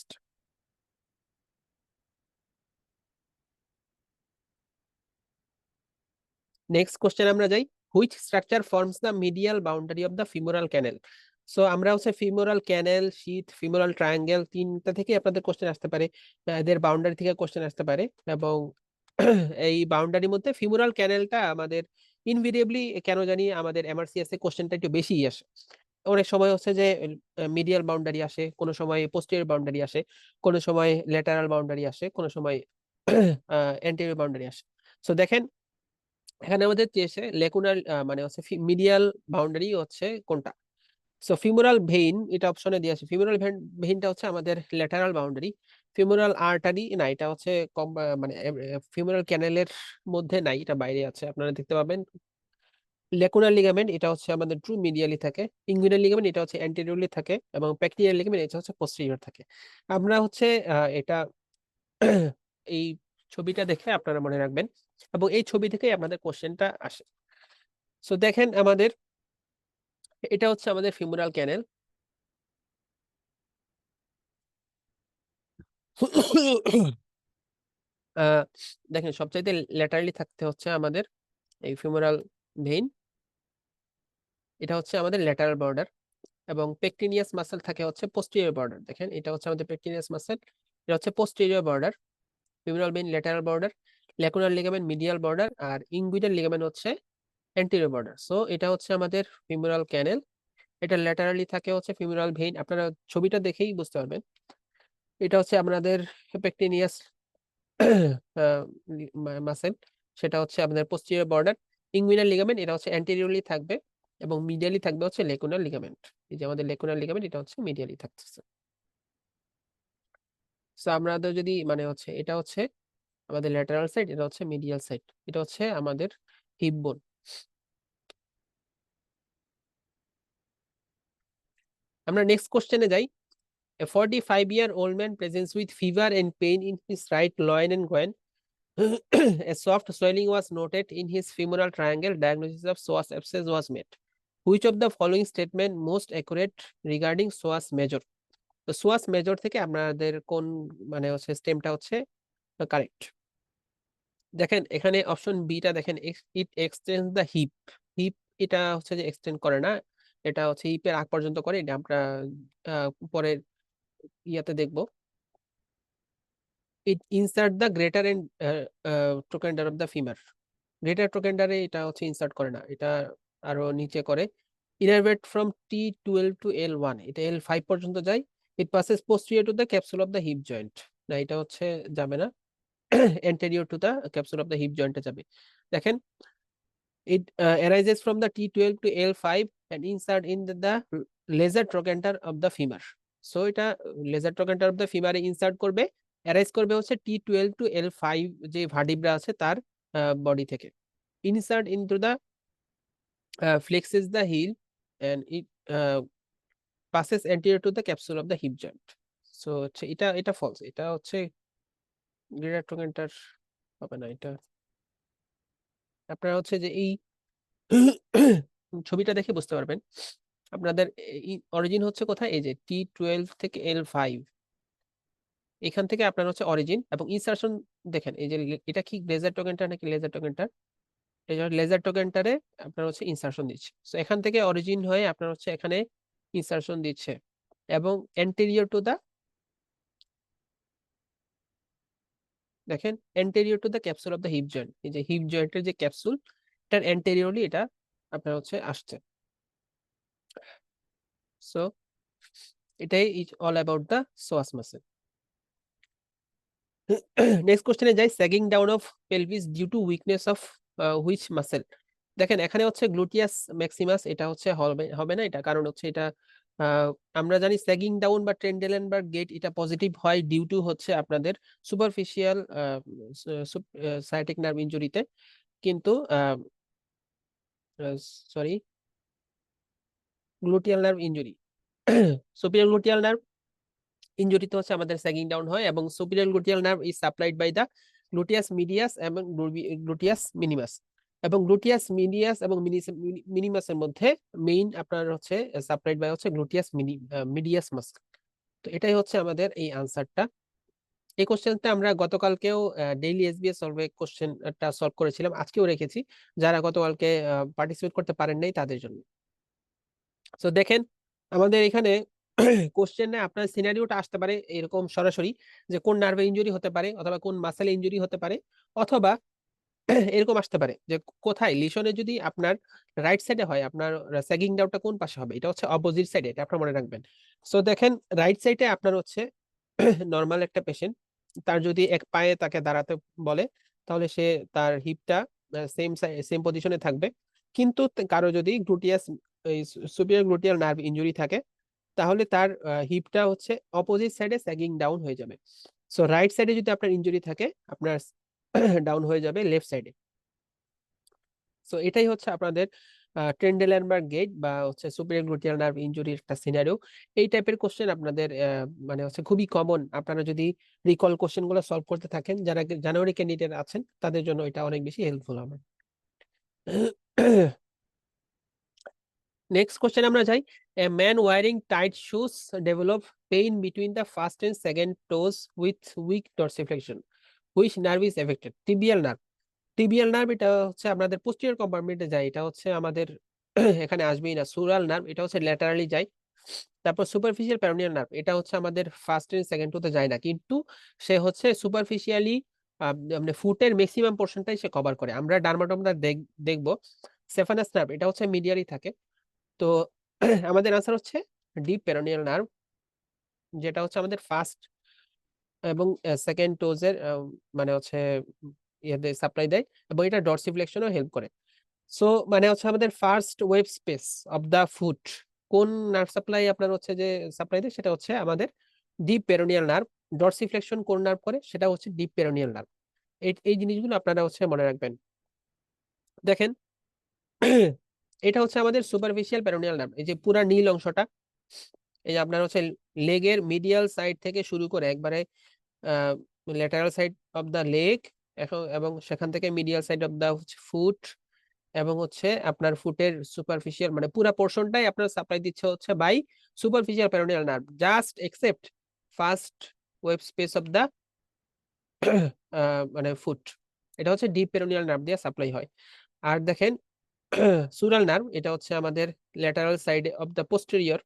S1: নেক্সট কোশ্চেন আমরা যাই, which structure forms the medial boundary of the femoral canal. So আমরা হচ্ছে femoral canal, sheath, femoral triangle তিনটা থেকে আপনাদের কোশ্চেন আসতে পারে, এদের বাউন্ডারি থেকে কোশ্চেন আসতে পারে এবং এই বাউন্ডারির মধ্যে ফিমোরাল ক্যানেলটা আমাদের ইনভেরিয়েবলি কেন জানি আমাদের এমআরসিএস এ কোশ্চেনটা একটু বেশি আসে। অনেক সময় হচ্ছে যে মিডিয়াল বাউন্ডারি আসে, কোনো সময় পোস্টেরিয়র বাউন্ডারি আসে, কোনো সময় ল্যাটারাল বাউন্ডারি আসে, কোনো সময় অ্যান্টেরিয়র বাউন্ডারি আসে। সো দেখেন এখানে আমাদের চেয়েছে লেকুনার মানে হচ্ছে মিডিয়াল বাউন্ডারি হচ্ছে কোনটা। সো ফিমোরাল ভেইন এটা অপশনে দিয়ে আছে, ফিমোরাল ভেইনটা হচ্ছে আমাদের ল্যাটারাল বাউন্ডারি। ফিমোরাল আর্টারি না, এটা হচ্ছে কম মানে ফিমোরাল ক্যানেলের মধ্যে নাই, এটা বাইরে আছে, আপনারা দেখতে পাবেন। লেকুনার লিগামেন্ট এটা হচ্ছে আমাদের ট্রু মিডিয়ালি থাকে, ইঙ্গুইনাল লিগামেন্ট এটা হচ্ছে অ্যান্টেরিয়রলি থাকে এবং পেকটিনিয়াল লিগামেন্ট এটা হচ্ছে পোস্টেরিয়র থাকে। আমরা হচ্ছে এটা এই ছবিটা দেখে আপনারা মনে রাখবেন এবং এই ছবি থেকেই আপনাদের কোশ্চেনটা আসে। সো দেখেন আমাদের এটা হচ্ছে আমাদের ফিমোরাল ক্যানেল। দেখেন সবচাইতে ল্যাটারালি থাকতে হচ্ছে আমাদের এই ফিমোরাল ভেইন, এটা হচ্ছে আমাদের ল্যাটারাল বর্ডার এবং পেকটিনিয়াস মাসেল থাকে হচ্ছে পোস্টেরিয়র বর্ডার। দেখেন এটা হচ্ছে আমাদের পেকটিনিয়াস মাসেল, এটা হচ্ছে posterior border, femoral vein lateral border, lacunar ligament medial border আর ইঙ্গুইনাল লিগামেন্ট হচ্ছে অ্যান্টেরিয়র বর্ডার। সো এটা হচ্ছে আমাদের ফিমোরাল ক্যানেল, এটা ল্যাটারালি থাকে হচ্ছে ফিমোরাল ভেইন, আপনারা ছবিটা দেখেই বুঝতে পারবেন। এটা হচ্ছে আমাদের পেকটিনিয়াস মাসেল, সেটা হচ্ছে আমাদের পোস্টেরিয়র বর্ডার। ইঙ্গুইনাল লিগামেন্ট এটা হচ্ছে অ্যান্টেরিয়রলি থাকবে এবং মিডিয়ালি থাকবে হচ্ছে লেকুনার লিগামেন্ট। এই যে আমাদের লেকুনার লিগামেন্ট এটা হচ্ছে মিডিয়ালি থাকতেছে। সো আমাদের যদি মানে হচ্ছে এটা হচ্ছে আমাদের ল্যাটারাল সাইড, এটা হচ্ছে মিডিয়াল সাইড, এটা হচ্ছে আমাদের হিপ বোন। আমরা নেক্সট কোশ্চেনে যাই। A 45-year-old man presents with fever and pain in his right loin and groin. A soft swelling was noted in his femoral triangle. Diagnosis of psoas abscess was made. Which of the following statement most accurate regarding psoas major? তো psoas major থেকে আমাদের কোন মানে হচ্ছে স্টেমটা হচ্ছে correct. দেখেন এখানে option beta দেখেন, ইট এক্সটেন্ডস দ্য হিপ। হিপ এটা হচ্ছে যে এক্সটেন্ড করে না, এটা হচ্ছে হিপের আগ পর্যন্ত করে, এটা আমরা পরের ইয়াতে দেখবো। It insert the greater and trochanter of the femur. Greater ট্রোকেন্ডারে এটা হচ্ছে ইনসার্ট করে না, এটা আরো নিচে করে। ইনারভেট ফ্রম T12 টু L1, এটা L5 পর্যন্ত যায়। It passes posterior to the capsule of the hip joint, না এটা হচ্ছে যাবে না, anterior to the capsule of the hip joint এ যাবে। দেখেন it arises from the T12 to L5 and insert in the laser trochanter of the femur. So এটা laser ট্রোকেন্টার of the ফিমারে insert করবে, arise করবে হচ্ছে T12 টু L5 যে vertebra আছে তার body থেকে। Insert into the flexes the heel and it passes anterior to the capsule of the hip joint. So হচ্ছে এটা এটা ফলস, এটা হচ্ছে গ্রেটার ট্রোকেন্টার হবে না। এটা আপনারা হচ্ছে যে এই ছবিটা দেখে বুঝতে পারবেন আপনাদের অরিজিন হচ্ছে কোথায়, এই যে T12 থেকে L5, এখান থেকে আপনার হচ্ছে অরিজিন এবং ইনসারশন। দেখেন এই যে এটা কি লেজার টোকেন্টার নাকি লেজার টোকেন্টার, এটা লেজার টোকেন্টারে আপনার হচ্ছে ইনসারশন দিচ্ছে। সো এখান থেকে অরিজিন হয়ে আপনার হচ্ছে এখানে ইনসারশন দিচ্ছে এবং এন্টেরিয়র টু দা, দেখেন anterior to the capsule of the hip joint, এই যে হিপ জয়েন্টের যে ক্যাপসুল এটার এন্টেরিয়রলি এটা আপনার হচ্ছে আসছে। সো এটাই is all about the psoas muscle. Next কোশ্চেনে যাই, sagging down of pelvis due to weakness of which muscle. দেখেন এখানে হচ্ছে গ্লুটিয়াস ম্যাক্সিমাস, এটা হচ্ছে হবে হবে না, এটা কারণ হচ্ছে এটা আমরা জানি স্যাগিং ডাউন বা ট্রেন্ডেলেনবার্গ গেট এটা পজিটিভ হয় ডিউ টু হচ্ছে আপনাদের সুপারফিশিয়াল সায়াটিক নার্ভ ইনজুরিতে। কিন্তু sorry, gluteal nerve injury. Superior gluteal nerve ইনজুরিতে হচ্ছে আমাদের স্যাগিং ডাউন হয়, এবং superior gluteal nerve is supplied by the gluteus medius এবং গ্লুটিয়াস মিনিমাস। এবং গ্লুটিয়াস মিডিয়াস এবং মিনিমাসের মধ্যে মেইন আপনার হচ্ছে সাপ্লাইড বাই হচ্ছে গ্লুটিয়াস মিডিয়াস মাসল। তো এটাই হচ্ছে আমাদের এই আনসারটা। এই কোশ্চেনটা আমরা গতকালকেও ডেইলি এসবিএস সলভে কোশ্চেনটা সলভ করেছিলাম, আজকেও রেখেছি। যারা গতকালকে পার্টিসিপেট করতে পারেন নাই তাদের জন্য। তো দেখেন আমাদের এখানে কোশ্চেনে আপনার সিনারিওটা আসতে পারে এরকম সরাসরি, যে কোন নার্ভে ইনজুরি হতে পারে অথবা কোন মাসেলে ইনজুরি হতে পারে, অথবা এরকম আসতে পারে যে কোথায় লিশনে যদি আপনার রাইট সাইডে হয়, আপনার স্যাগিং ডাউনটা কোন পাশে হবে, এটা হচ্ছে অপোজিট সাইডে, এটা আপনার মনে রাখবেন। সো দেখেন রাইট সাইডে আপনার হচ্ছে নর্মাল একটা পেশেন্ট, তার যদি এক পায়ে তাকে দাঁড়াতে বলে তাহলে সে তার হিপটা সেম সেম পজিশনে থাকবে। কিন্তু কারো যদি gluteus superior gluteal nerve injury থাকে, তাহলে তার হিপটা হচ্ছে অপোজিট সাইডে স্যাগিং ডাউন হয়ে যাবে। সো রাইট সাইডে যদি আপনার ইনজুরি থাকে, আপনার ডাউন হয়ে যাবে লেফট সাইডে। সো এটাই হচ্ছে আপনাদের ট্রেন্ডেলানবার্গ গেট বা হচ্ছে সুপিরিয়র গ্লুটিয়াল নার্ভ ইনজুরির একটা সিনারিও। এই টাইপের কোশ্চেন আপনাদের মানে হচ্ছে খুবই কমন। আপনারা যদি রিকল কোশ্চেন গুলো সলভ করতে থাকেন, যারা জানুয়ারি ক্যান্ডিডেট আছেন তাদের জন্য এটা অনেক বেশি হেল্পফুল হবে। নেক্সট কোশ্চেন আমরা যাই। A man wearing tight shoes develop pain between the first and second toes with weak dorsiflexion, which nerve is affected? Tibial nerve. Tibial nerve এটা হচ্ছে আমাদের পোস্টিরিয়র কম্পার্টমেন্টে যায়, এটা হচ্ছে আমাদের এখানে আসবেই না। সুরাল নার্ভ এটা হচ্ছে ল্যাটারালি যায়। তারপর সুপারফিশিয়াল পেরোনিয়াল নার্ভ এটা হচ্ছে আমাদের ফার্স্ট এন্ড সেকেন্ড টোতে যায় না, কিন্তু সে হচ্ছে সুপারফিশিয়ালি মানে ফুটের ম্যাক্সিমাম পোর্শনটাই সে কভার করে। আমরা ডার্মাটোমটা দেখবো। সেফানাস নার্ভ এটা হচ্ছে মিডিয়ালি থাকে। তো আমাদের আনসার হচ্ছে ডিপ পেরোনিয়াল নার্ভ, যেটা হচ্ছে আমাদের ফার্স্ট এবং সেকেন্ড টোজের মানে হচ্ছে ইয়েতে সাপ্লাই দেয়, এবং এটা ডরসিফ্লেকশনও হেল্প করে। সো মানে হচ্ছে আমাদের first web space of the foot কোন নার্ভ সাপ্লাই আপনার হচ্ছে যে সাপ্লাই দেয়, সেটা হচ্ছে আমাদের ডিপ পেরোনিয়াল নার্ভ। ডরসিফ্লেকশন কোন নার্ভ করে, সেটা হচ্ছে ডিপ পেরোনিয়াল নার্ভ। এই এই জিনিসগুলো আপনারা হচ্ছে মনে রাখবেন। দেখেন এটা হচ্ছে আমাদের সুপারফিশিয়াল পেরোনিয়াল নার্ভ, এই যে পুরা নীল অংশটা, এই যে আপনার হচ্ছে লেগের মিডিয়াল সাইড থেকে শুরু করে একবারে lateral side of the leg, এবং সেখান থেকে medial side of the foot, এবং হচ্ছে আপনার ফুটের সুপারফিশিয়াল মানে পুরা পোর্শনটাই আপনার সাপ্লাই দিচ্ছে হচ্ছে by superficial peroneal nerve, just except first web space of the মানে ফুট, এটা হচ্ছে ডিপ পেরোনিয়াল নার্ভ দিয়ে সাপ্লাই হয়। আর দেখেন সুরাল নার্ভ এটা হচ্ছে আমাদের lateral side of the posterior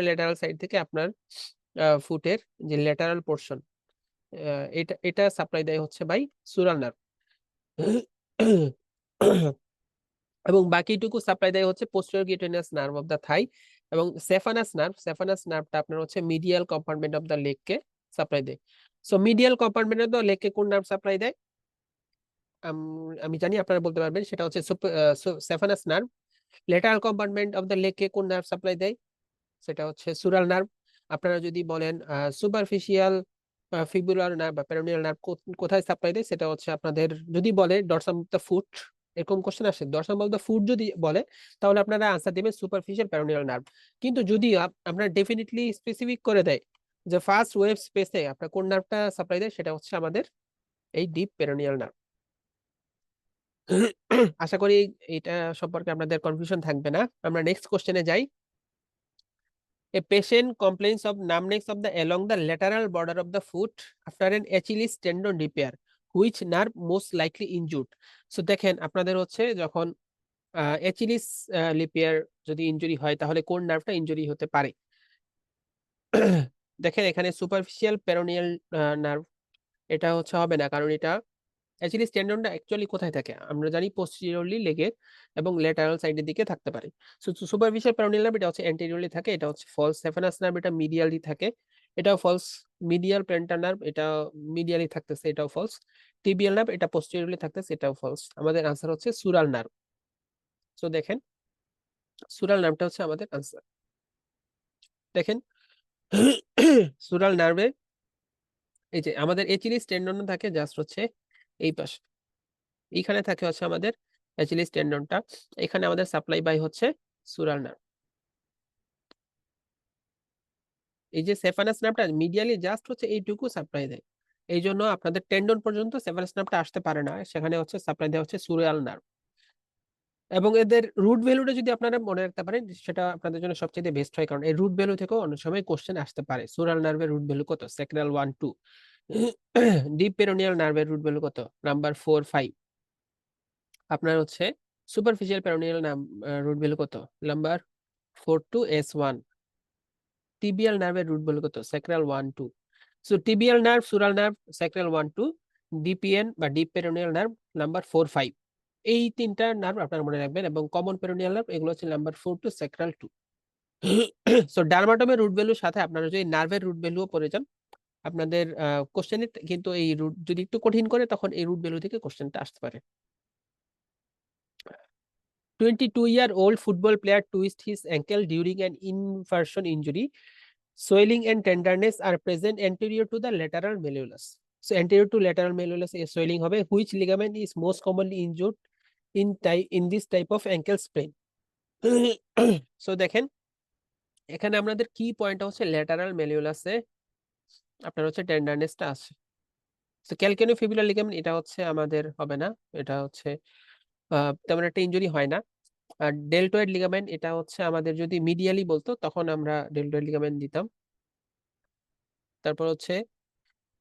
S1: lateral side থেকে আপনার ফুটের যে ল্যাটারাল পোর্শন, এটা এটা সাপ্লাই দেয় হচ্ছে বাই সুরাল নার্ভ। এবং বাকিটুকু সাপ্লাই দেয় হচ্ছে posterior cutaneous nerve of the thigh. এবং সেফানাস নার্ভটা আপনার হচ্ছে medial compartment of the leg কে সাপ্লাই দেয়। So medial compartment of the leg কে কোন নার্ভ সাপ্লাই দেয়? আমি জানি আপনারা বলতে পারবেন, সেটা হচ্ছে saphenous nerve. Lateral compartment of the leg কে কোন নার্ভ সাপ্লাই দেয়? সেটা হচ্ছে সুরাল নার্ভ। আপনারা যদি বলেন সুপারফিশিয়াল ফিবুলার নার্ভ বা পেরোনিয়াল নার্ভ কোথায় সাপ্লাই দেয়, সেটা হচ্ছে আপনাদের যদি বলে ডরসাম অফ দ্য ফুট, এরকম কোশ্চেন আসে ডরসাম অফ দ্য ফুট যদি বলে, তাহলে আপনারা আনসার দিবেন সুপারফিশিয়াল পেরোনিয়াল নার্ভ। কিন্তু যদি আপনার ডেফিনেটলি স্পেসিফিক করে দেয় যে ফার্স্ট ওয়েভ স্পেসে আপনার কোন নার্ভটা সাপ্লাই দেয়, সেটা হচ্ছে আমাদের এই ডিপ পেরোনিয়াল নার্ভ। আশা করি এটা সম্পর্কে আপনাদের কনফিউশন থাকবে না। আমরা নেক্সট কোশ্চেনে যাই। A patient complains of numbness of the along the lateral border of the foot after an Achilles tendon repair. Which nerve most likely injured? So দেখেন আপনাদের হচ্ছে যখন অ্যাচিলিস লিপিয়ার যদি ইনজুরি হয়, তাহলে কোন নার্ভটা ইনজুরি হতে পারে? দেখেন এখানে সুপারফিশিয়াল পেরোনিয়াল নার্ভ এটা হচ্ছে হবে না, কারণ এটা অ্যাচিলিস টেন্ডনটা অ্যাকচুয়ালি কোথায় থাকে আমরা জানি, পোস্টেরিয়রলি লেগে এবং ল্যাটারাল সাইডের দিকে থাকতে পারে। সুপারফিশিয়াল পেরোনিয়াল নার্ভ এটা হচ্ছে অ্যান্টেরিয়রলি থাকে, এটা হচ্ছে ফলস। সেফানাস নার্ভ এটা মিডিয়ালি থাকে, এটাও ফলস। মিডিয়াল প্ল্যান্টার নার্ভ এটা মিডিয়ালি থাকতেছে, এটাও ফলস। টিবিয়াল নার্ভ এটা পোস্টেরিয়রলি থাকতেছে, এটাও ফলস। আমাদের আনসার হচ্ছে সুরাল নার্ভ। সো দেখেন সুরাল নার্ভটা হচ্ছে আমাদের আনসার। দেখেন সুরাল নার্ভে এই যে আমাদের এচিলিস টেন্ডন থাকে জাস্ট হচ্ছে এই পাশে, এইখানে থাকে হচ্ছে আমাদের অ্যাচিলিস টেন্ডনটা, এখানে আমাদের সাপ্লাই বাই হচ্ছে সুরাল নার্ভ। এই যে সেফানাস নার্ভটা মিডিয়ালি জাস্ট হচ্ছে এইটুকু সাপ্লাই দেয়, এই জন্য আপনাদের টেন্ডন পর্যন্ত সেফানাস নার্ভটা আসতে পারে না, সেখানে হচ্ছে সাপ্লাই দেওয়া হচ্ছে সুরাল নার্ভ। এবং এদের রুট ভ্যালুটা যদি আপনারা মনে রাখতে পারেন সেটা আপনাদের জন্য সবচেয়ে বেস্ট হয়, কারণ এই রুট ভ্যালু থেকেও অনেক সময় কোশ্চেন আসতে পারে। সুরাল নার্ভের রুট ভ্যালু কত, স্যাক্রাল 1 2। ডিপ পেরোনিয়াল নার্ভের রুট ভ্যালু কত, নাম্বার 4 5। আপনার হচ্ছে সুপারফিশিয়াল পেরোনিয়াল রুট ভ্যালু কত, নাম্বার 4 2 S1। টিবিয়াল নার্ভের রুট ভ্যালু কত, স্যাক্রাল 1 2। সো টিবিয়াল নার্ভ, সুরাল নার্ভ, স্যাক্রাল 1 2, ডিপিএন বা ডিপ পেরোনিয়াল নার্ভ নাম্বার 4 5। এই তিনটা নার্ভ আপনারা মনে রাখবেন, এবং কমন পেরোনিয়াল নার্ভ এগুলো হচ্ছে নাম্বার 4 টু স্যাক্রাল 2। সো ডার্মাটোমের রুট ভ্যালুর সাথে আপনারা যদি নার্ভের রুট ভ্যালুও পড়ে যান, আপনাদের কোশ্চেনে কিন্তু এই রুট যদি একটু কঠিন করে তখন এই রুট ভ্যালু থেকে কোশ্চেনটা আসতে পারে। 22-year-old football player twist his ankle during an inversion injury. Swelling and tenderness are present anterior to the lateral malleolus. So anterior to lateral malleolus a swelling হবে. Which ligament is most commonly injured in this type of ankle sprain? So দেখেন এখানে আমাদের কি point হচ্ছে lateral ম্যালিওলাসে আপনার হচ্ছে টেন্ডারনেসটা আছে। তো ক্যালকেনিওফিবুলার লিগামেন্ট এটা হচ্ছে আমাদের হবে না, এটা হচ্ছে তেমন একটা ইনজুরি হয় না। আর ডেলটয়েড লিগামেন্ট এটা হচ্ছে আমাদের যদি মিডিয়ালি বলতো তখন আমরা ডেলটয়েড লিগামেন্ট দিতাম। তারপর হচ্ছে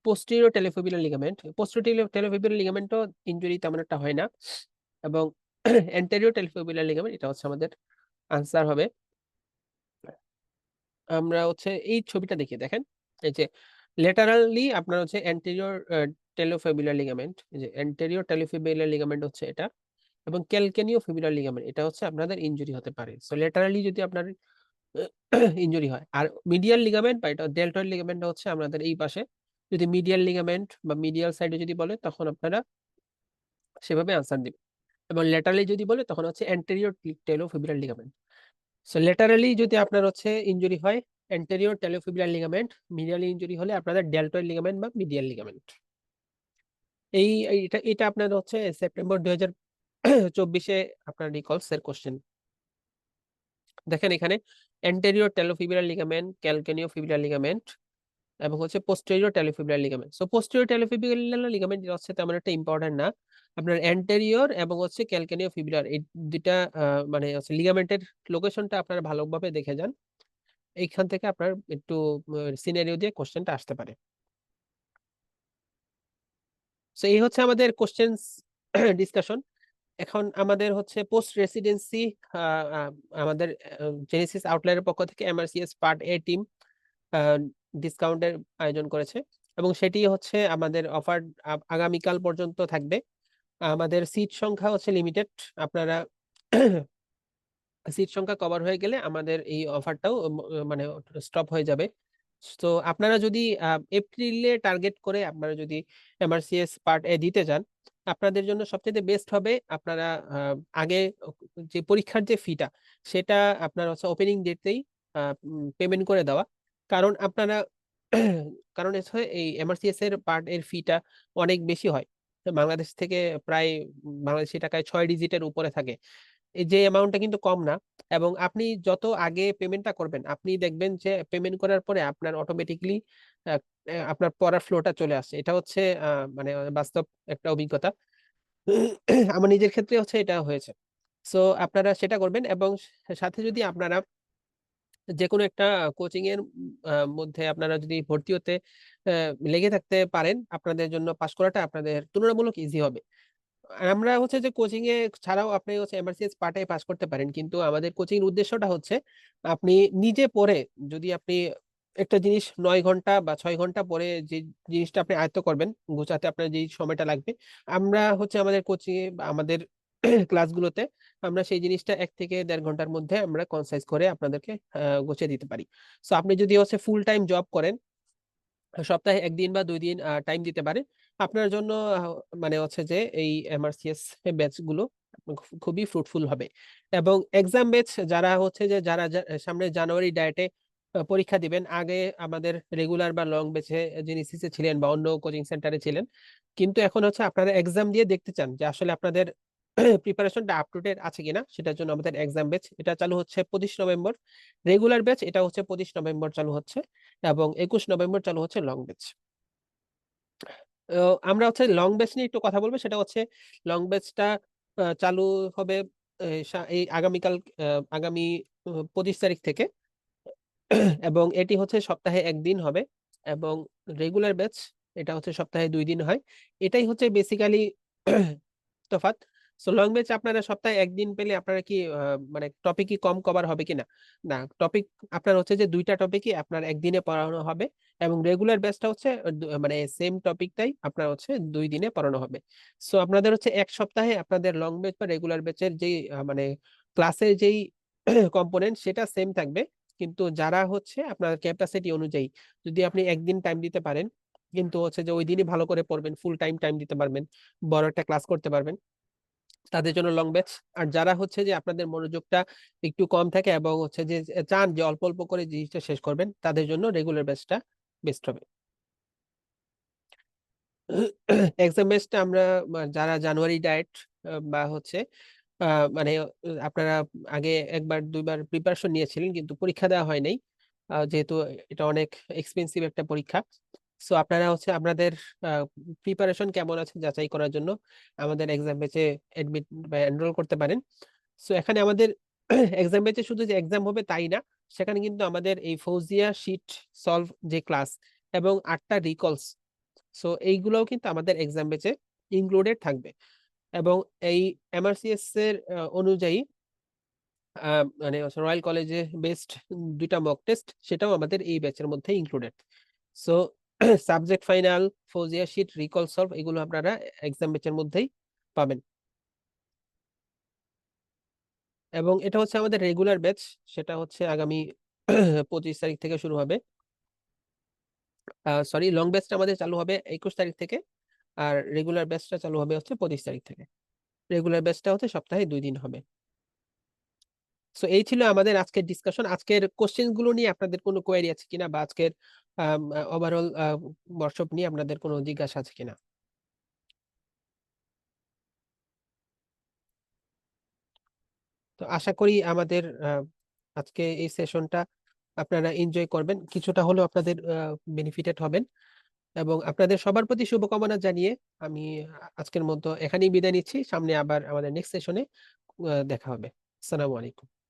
S1: পোস্টেরিয়র টেলিফিবুলার লিগামেন্ট, পোস্টেরিয়র টেলিফিবুলার লিগামেন্টও ইনজুরি তেমন একটা হয় না। এবং অ্যান্টেরিয়র টেলিফিবুলার লিগামেন্ট এটা হচ্ছে আমাদের আনসার হবে। আমরা হচ্ছে এই ছবিটা দেখি দেখেন, এই যে লেটারালি আপনার হচ্ছে অ্যান্টেরিয়র টেলিফিবুলার লিগামেন্ট, এই যে অ্যান্টেরিয়র টেলিফিবুলার লিগামেন্ট হচ্ছে এটা, এবং ক্যালকেনিও ফিবুলার লিগামেন্ট এটা হচ্ছে আপনাদের ইনজুরি হতে পারে। সো লেটারালি যদি আপনার ইনজুরি হয়, আর মিডিয়াল লিগামেন্ট বা এটা ডেলটয়েড লিগামেন্ট হচ্ছে আমাদের এই পাশে, যদি মিডিয়াল লিগামেন্ট বা মিডিয়াল সাইডে যদি বলে তখন আপনারা সেভাবে আনসার দিবেন, এবং ল্যাটারালি যদি বলে তখন হচ্ছে anterior talofibular ligament. So laterally যদি আপনার হচ্ছে ইনজুরি হয় anterior talofibular ligament, medial injury হলে আপনাদের ডেলটয়েড লিগামেন্ট বা মিডিয়াল লিগামেন্ট। এটা এটা আপনার হচ্ছে সেপ্টেম্বর 2024-এ আপনার রিকলস এর কোশ্চেন। দেখেন এখানে anterior talofibular ligament, calcaneofibular ligament, এবং হচ্ছে posterior talofibular ligament. So posterior talofibular ligament হচ্ছে তেমন একটা ইম্পর্টেন্ট না, আপনার অ্যান্টেরিয়র এবং হচ্ছে ক্যালকেনিও ফিবুলার এই দুইটা মানে হচ্ছে লিগামেন্টের লোকেশনটা আপনারা ভালোভাবে দেখে যান, এইখান থেকে আপনার একটু সিনারিও দিয়ে কোশ্চেনটা আসতে পারে। সো এই হচ্ছে আমাদের কোশ্চেন ডিসকাশন। এখন আমাদের হচ্ছে পোস্ট রেসিডেন্সি আমাদের জেনেসিস আউটলাইনের পক্ষ থেকে এমআরসিএস পার্ট এ টিম ডিসকাউন্টের আয়োজন করেছে, এবং সেটি হচ্ছে আমাদের অফার আগামীকাল পর্যন্ত থাকবে। আমাদের সিট সংখ্যা হচ্ছে লিমিটেড, আপনারা সিট সংখ্যা কভার হয়ে গেলে আমাদের এই অফারটাও মানে স্টপ হয়ে যাবে। তো আপনারা যদি এপ্রিলে টার্গেট করে আপনারা যদি এমআরসিএস পার্ট এ দিতে চান, আপনাদের জন্য সবচেয়ে বেস্ট হবে আপনারা আগে যে পরীক্ষার যে ফিটা সেটা আপনার হচ্ছে ওপেনিং ডেটেই পেমেন্ট করে দেওয়া, কারণ আপনারা কারণ হচ্ছে এই এমআরসিএস এর পার্ট এর ফিটা অনেক বেশি হয়, বাংলাদেশ থেকে প্রায় বাংলাদেশি টাকায় 6 ডিজিটের উপরে থাকে। এই যে অ্যামাউন্টটা কিন্তু কম না, এবং আপনি যত আগে পেমেন্টটা করবেন আপনি দেখবেন যে পেমেন্ট করার পরে আপনার অটোমেটিকলি আপনার পড়ার ফ্লোটা চলে আসে। এটা হচ্ছে মানে বাস্তব একটা অভিজ্ঞতা, আমার নিজের ক্ষেত্রে হচ্ছে এটা হয়েছে। সো আপনারা সেটা করবেন, এবং সাথে যদি আপনারা যে কোনো একটা কোচিং এর মধ্যে আপনারা যদি ভর্তি হতে লেগে থাকতে পারেন, আপনাদের জন্য পাশ করাটা আপনাদের তুলনামূলক ইজি হবে। আমরা হচ্ছে যে কোচিং এ ছাড়াও আপনি হচ্ছে এমআরসিএস পার্টে পাস করতে পারেন, কিন্তু আমাদের কোচিং এর উদ্দেশ্যটা হচ্ছে আপনি নিজে পড়ে যদি আপনি একটা জিনিস 9 ঘন্টা বা 6 ঘন্টা পরে যে জিনিসটা আপনি আয়ত্ত করবেন, গোছাতে আপনার যে সময়টা লাগবে, আমরা হচ্ছে আমাদের কোচিং এ বা আমাদের ক্লাসগুলোতে আমরা সেই জিনিসটা 1 থেকে 1.5 ঘন্টার মধ্যে আমরা কনসাইজ করে আপনাদেরকে গুছিয়ে দিতে পারি। সো আপনি যদি হচ্ছে ফুল টাইম জব করেন, সপ্তাহে 1 দিন বা 2 দিন টাইম দিতে পারে, আপনার জন্য মানে হচ্ছে যে এই এমআরসিএস ব্যাচ গুলো খুবই ফ্রুটফুল হবে। এবং এক্সাম ব্যাচ যারা হচ্ছে যে যারা সামনে জানুয়ারি ডায়েটে পরীক্ষা দিবেন, আগে আমাদের রেগুলার বা লং ব্যাচে জেনেসিসে ছিলেন বা অন্য কোচিং সেন্টারে ছিলেন, কিন্তু এখন হচ্ছে আপনারা এক্সাম দিয়ে দেখতে চান যে আসলে আপনাদের প্রিপারেশনটা আপ টু ডেট আছে কিনা, সেটার জন্য আমাদের এক্সাম ব্যাচ এটা চালু হচ্ছে 25 নভেম্বর। রেগুলার ব্যাচ এটা হচ্ছে 25 নভেম্বর চালু হচ্ছে, এবং 21 নভেম্বর চালু হচ্ছে লং ব্যাচ। আমরা হচ্ছে লং ব্যাচ নিয়ে একটু কথা বলবো। সেটা হচ্ছে লং ব্যাচটা চালু হবে এই আগামীকাল, আগামী 25 তারিখ থেকে। এবং এটি হচ্ছে সপ্তাহে একদিন হবে। এবং রেগুলার ব্যাচ এটা হচ্ছে সপ্তাহে 2 দিন হয়। এটাই হচ্ছে বেসিক্যালি তফাৎ। সো লং ব্যাচ আপনারা সপ্তাহে একদিন পেলে আপনারা কি মানে টপিক কি কম কভার হবে কিনা? না, টপিক আপনার হচ্ছে যে 2টা টপিকই আপনার একদিনে পড়ানো হবে। এবং রেগুলার ব্যাচটা হচ্ছে মানে সেম টপিকটাই আপনার হচ্ছে 2 দিনে পড়ানো হবে। সো আপনাদের হচ্ছে এক সপ্তাহে আপনাদের লং ব্যাচ বা রেগুলার ব্যাচের যেই মানে ক্লাসের যেই কম্পোনেন্ট সেটা সেম থাকবে। কিন্তু যারা হচ্ছে আপনার ক্যাপাসিটি অনুযায়ী, যদি আপনি একদিন টাইম দিতে পারেন, কিন্তু হচ্ছে যে ওই দিনই ভালো করে পড়বেন, ফুল টাইম টাইম দিতে পারবেন, বড় একটা ক্লাস করতে পারবেন, তাদের জন্য লং ব্যাচ। আর যারা হচ্ছে যে আপনাদের মনোযোগটা একটু কম থাকে এবং হচ্ছে যে চান যে অল্প অল্প করে জিনিসটা শেষ করবেন, তাদের জন্য রেগুলার ব্যাচটা বেস্ট হবে। এক্সাম বেসটা আমরা যারা জানুয়ারি ডায়েট বা হচ্ছে মানে আপনারা আগে একবার দুইবার প্রিপারেশন নিয়েছিলেন কিন্তু পরীক্ষা দেওয়া হয় নাই, যেহেতু এটা অনেক এক্সপেন্সিভ একটা পরীক্ষা। সো আপনারা হচ্ছে আপনাদের প্রিপারেশন কেমন আছে যাচাই করার জন্য আমাদের এক্সাম বেচে এডমিট বা এনরোল করতে পারেন। সো এখানে আমাদের এক্সাম বেচে শুধু যে এক্সাম হবে তাই না, সেখানে কিন্তু আমাদের এই ফৌজিয়া শিট সলভ যে ক্লাস এবং 8টা রিকলস, সো এইগুলোও কিন্তু আমাদের এক্সাম বেচে ইনক্লুডেড থাকবে। এবং এই এমআরসিএস এর অনুযায়ী মানে রয়্যাল কলেজে বেস্ট 2টা মক টেস্ট সেটাও আমাদের এই ব্যাচের মধ্যে included. So subject final, Fauzia sheet, recall solve এগুলো আপনারা এক্সাম ব্যাচের মধ্যেই পাবেন। এবং এটা হচ্ছে আমাদের রেগুলার ব্যাচ, সেটা হচ্ছে আগামী 25 তারিখ থেকে শুরু হবে। সরি, লং ব্যাচটা আমাদের চালু হবে 21 তারিখ থেকে, আর রেগুলার ব্যাচটা চালু হবে হচ্ছে 25 তারিখ থেকে। রেগুলার ব্যাচটা হচ্ছে সপ্তাহে 2 দিন হবে। সো এই ছিল আমাদের আজকের ডিসকাশন। আজকের কোশ্চেন গুলো নিয়ে আপনাদের কোনো কোয়েরি আছে কিনা, বা আজকের ওভারঅল ওয়ার্কশপ নিয়ে আপনাদের কোনো জিজ্ঞাসা আছে কিনা? তো আশা করি আমাদের আজকে এই সেশনটা আপনারা এনজয় করবেন, কিছুটা হলেও আপনাদের বেনিফিটেড হবেন। এবং আপনাদের সবার প্রতি শুভকামনা জানিয়ে আমি আজকের মতো এখানেই বিদায় নিচ্ছি। সামনে আবার আমাদের নেক্সট সেশনে দেখা হবে। আসসালামু আলাইকুম।